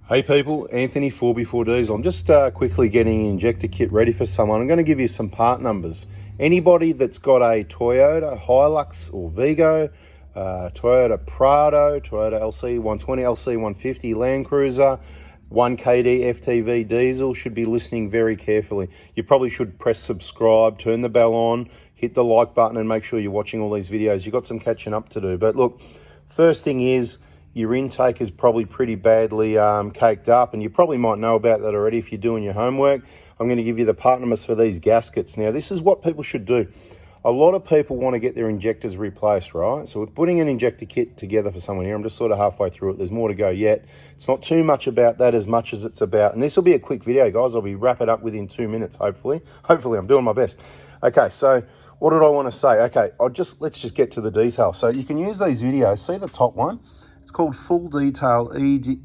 Hey people, Anthony 4x4Ds. I'm just quickly getting an injector kit ready for someone. I'm going to give you some part numbers. Anybody that's got a Toyota Hilux or Vigo, Toyota Prado, Toyota LC120, LC150, Land Cruiser, 1KD FTV diesel should be listening very carefully. You probably should press subscribe, turn the bell on, hit the like button and make sure you're watching all these videos. You've got some catching up to do. But look, first thing is, your intake is probably pretty badly caked up, and you probably might know about that already if you're doing your homework. I'm going to give you the part numbers for these gaskets. Now, this is what people should do. A lot of people want to get their injectors replaced, right? So we're putting an injector kit together for someone here. I'm just sort of halfway through it. There's more to go yet. It's not too much about that as much as it's about, and this will be a quick video, guys. I'll be wrap it up within 2 minutes, hopefully. Hopefully, I'm doing my best. Okay, so what did I want to say? Okay, let's just get to the detail. So you can use these videos. See the top one? It's called Full Detail EGR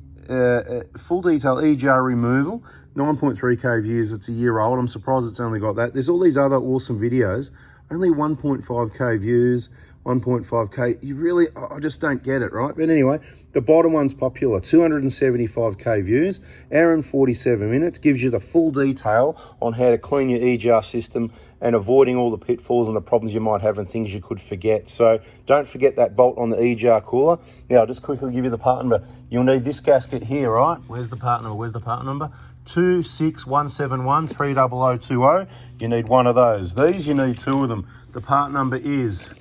Removal, 9.3K views. It's a year old. I'm surprised it's only got that. There's all these other awesome videos, only 1.5K views, 1.5K. You really, I just don't get it, right? But anyway, the bottom one's popular, 275K views, hour and 47 minutes, gives you the full detail on how to clean your EGR system and avoiding all the pitfalls and the problems you might have and things you could forget. So don't forget that bolt on the EGR cooler. Now, I'll just quickly give you the part number. You'll need this gasket here, right? Where's the part number? Where's the part number? 26171 30020. You need one of those. These, you need two of them. The part number is,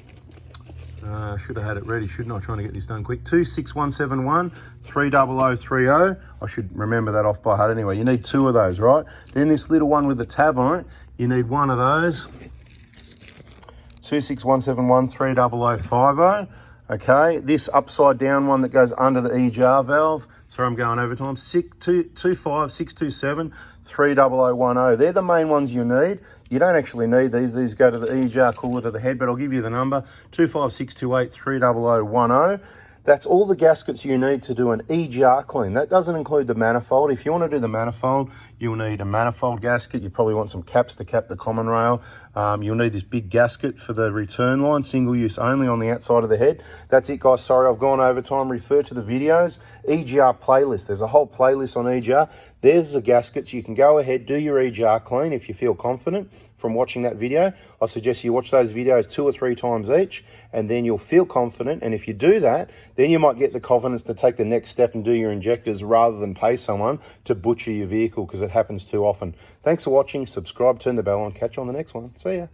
should have had it ready, shouldn't I? Trying to get this done quick. 26171 30030. I should remember that off by heart anyway. You need two of those, right? Then this little one with the tab on it, you need one of those. 26171 30050. Okay, this upside down one that goes under the EGR valve. Sorry, I'm going over time. 25627 30010. They're the main ones you need. You don't actually need these. These go to the EGR cooler to the head, but I'll give you the number, 25628 30010. That's all the gaskets you need to do an EGR clean. That doesn't include the manifold. If you want to do the manifold, you'll need a manifold gasket. You probably want some caps to cap the common rail. You'll need this big gasket for the return line, single use only on the outside of the head. That's it, guys. Sorry, I've gone over time. Refer to the videos. EGR playlist. There's a whole playlist on EGR. There's the gaskets. You can go ahead, do your EGR clean if you feel confident from watching that video. I suggest you watch those videos 2 or 3 times each, and then you'll feel confident. And if you do that, then you might get the confidence to take the next step and do your injectors rather than pay someone to butcher your vehicle, because it happens too often. Thanks for watching. Subscribe, turn the bell on. Catch you on the next one. See ya.